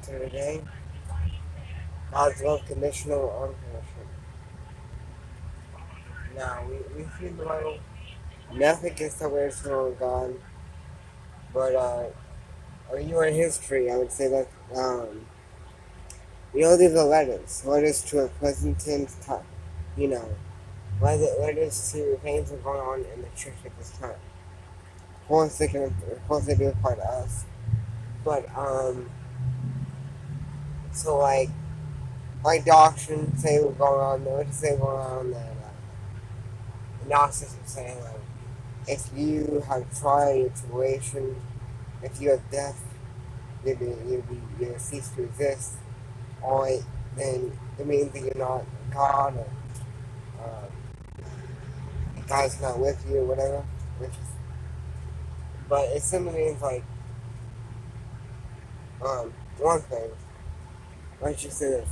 into today. God's love, conditional or unconditional. Now, we see in the Bible, nothing can separate us from God, but, or you in history, I would say that, these are letters to a present tense time, you know, letters to things that are going on in the church at this time. Of course, they do apply to us, but, so, like Doctrine say what's going on, what say going on, that, Gnostics are saying, like, if you have tried a tribulation, if you have death, you'll cease to exist, or then it means that you're not God, or God's not with you, or whatever. But it simply means, like, one thing, let's just say this.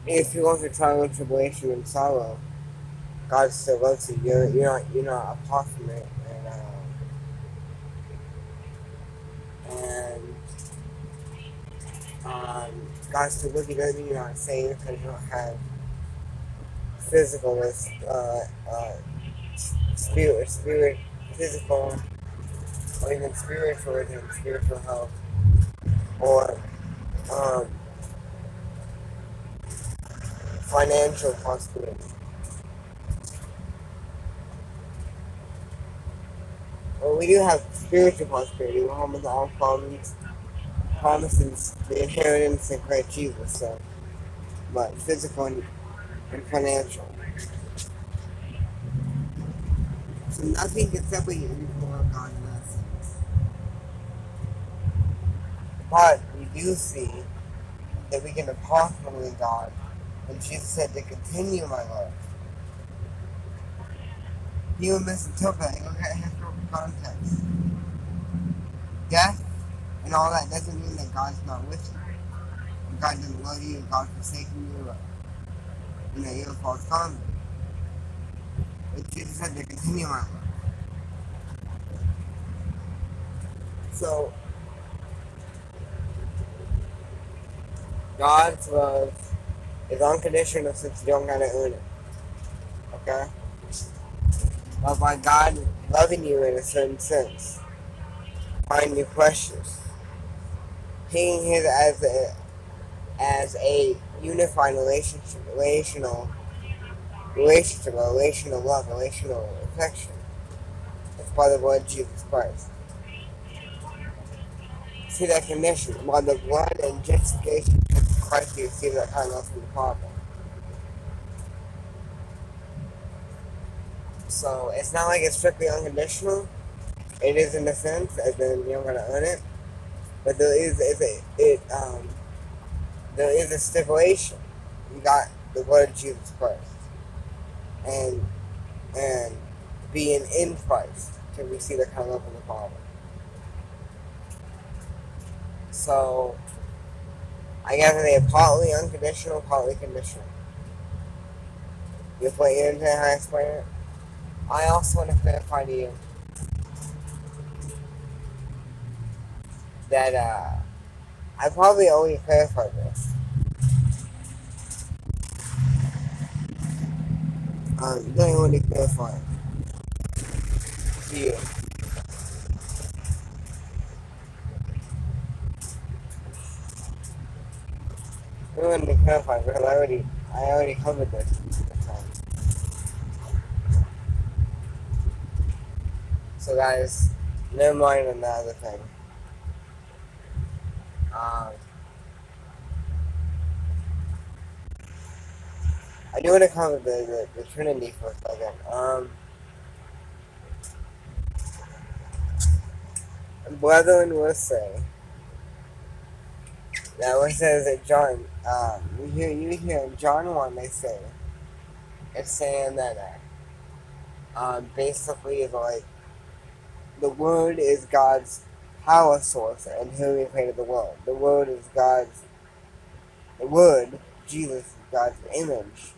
If you go through trial and tribulation and sorrow, God still loves you. You're not apart from it, and God still loves you. Doesn't mean you're not saved because you don't have physical, spirit, physical, or even spiritual health, or financial prosperity. Well, we do have spiritual prosperity. We're home with all promises, the inheritance in Christ Jesus. So, but physical and financial. So nothing can separate you from God's blessings. But we do see that we can depart from God. And Jesus said to continue my love. He would misinterpret and look at historical context. Death and all that doesn't mean that God's not with you. God doesn't love you, God's forsaken you, or, you're a false convert. But Jesus said to continue my love. So, God's love is unconditional since you don't gotta earn it. Okay? But by God loving you in a certain sense, finding you precious, seeing Him as a unified relational love, relational affection. It's by the blood of Jesus Christ. See that connection by the blood and justification of Christ. You see that kind of love from the Father. So it's not like it's strictly unconditional. It is in a sense, as in you're gonna earn it, but there is a stipulation. You got the blood of Jesus Christ, and being in Christ can receive the kind of love from the Father. So I guess they are partly unconditional, partly conditional. You play it into how I explain it. I also want to clarify to you that I probably already clarified this. Don't already clarify it to you. I don't want to clarify because I already covered this. So guys, never mind on the other thing. I do want to cover the Trinity for a second. Brethren will say that what says that John, you hear in John 1, they say, it's saying that basically is like the Word is God's power source and who He created the world. The Word, Jesus, is God's image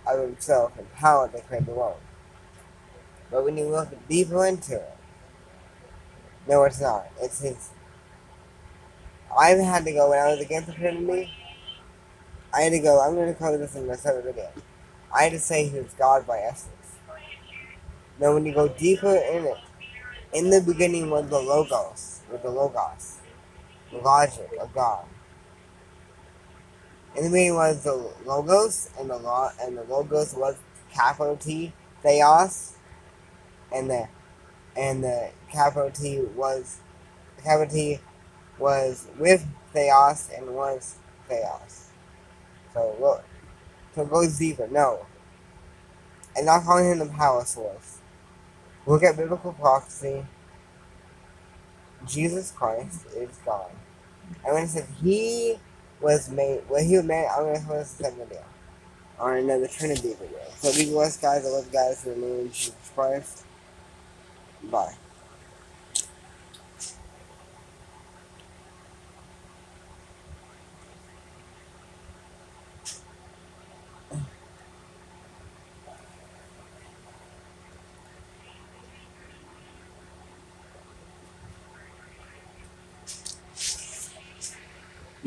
of Himself and power to create the world. But when you look deeper into it, no, it's not. It's His I had to go when I was against the Trinity. I had to go. I'm going to cover this in my separate video. I had to say He was God by essence. Now, when you go deeper in it, in the beginning was the Logos, the logic of God. In the beginning was the Logos, and the Logos was capital T, Theos, and the capital T was with Theos and was Theos. So look, so it goes deeper. No, and not calling him the power source. Look at biblical prophecy. Jesus Christ is God. And when it says He was made, He was made, I'm going to post this video on another Trinity video. So be blessed, guys. I love you guys in the name of Jesus Christ. Bye.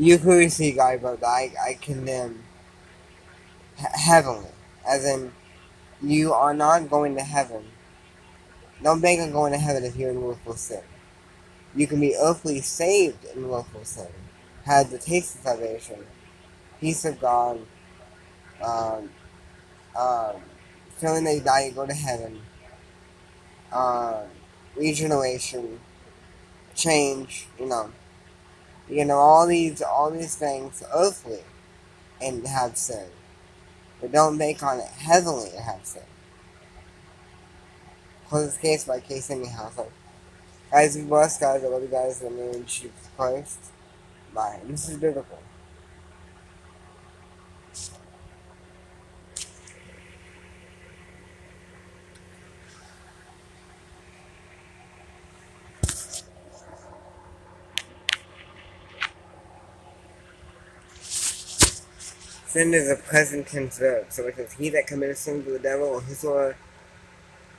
You clearly see, guys, but I condemn heavenly, as in you are not going to heaven. Don't bank on going to heaven if you're in willful sin. You can be earthly saved in willful sin, have the taste of salvation, peace of God, um, um, feeling that you die, you go to heaven, um, regeneration, change, all these things earthly and have sin, but don't bank on it heavenly and have sin. Close this case by case anyhow. So, guys, be blessed, guys. I love you guys in the name of Jesus Christ. Bye. And this is biblical. Sin is a present tense verb, so it says, "He that committeth sin to the devil, or whosoever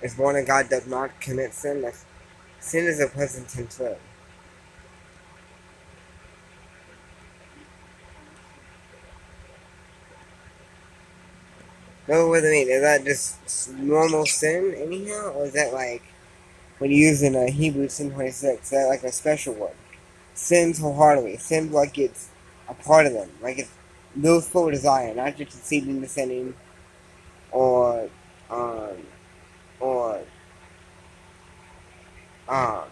is born of God does not commit sin." Sin is a present tense verb. No, what do you mean? Is that just normal sin anyhow, or is that like when you use in Hebrews 10:26? Is that like a special word? Sins wholeheartedly. Sins like it's a part of them, like it's willful desire, not just exceeding the sinning, or um, or um,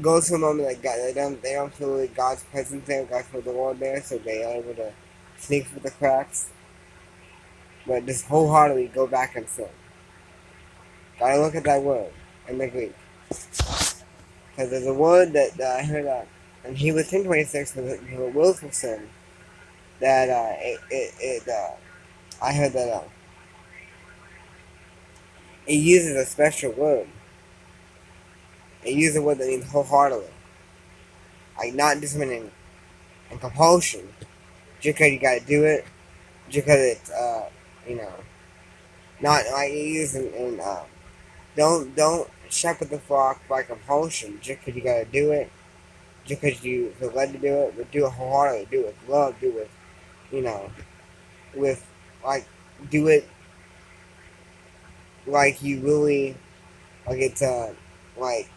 go to a moment like God. They don't feel like God's presence there, God feel the Lord there, so they are able to sneak through the cracks. But just wholeheartedly go back and sin. Gotta look at that word in the Greek. Because there's a word that I heard in Hebrews 10:26 for the willful sin that I heard that it uses a special word. It uses a word that means wholeheartedly, like not just meaning in compulsion, just because you gotta do it, just because it's not like you use in don't shepherd the flock by compulsion, just because you gotta do it, just because you feel led to do it, but do it wholeheartedly, do it with love, do it with with like do it like you really like it's like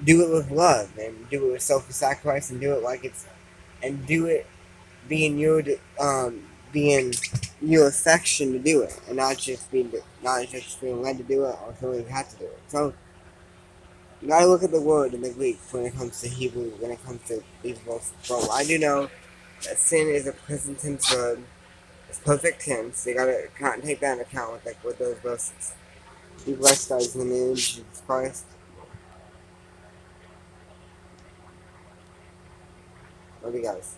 do it with love and do it with self-sacrifice and do it like it's and do it being being your affection to do it and not just being led to do it or feeling you have to do it. So you gotta look at the word in the Greek when it comes to Hebrew, when it comes to these verses. But I do know that sin is a present tense verb. It's perfect tense. You gotta take that into account with those verses. Be blessed, guys, in the name of Jesus Christ. Love you guys.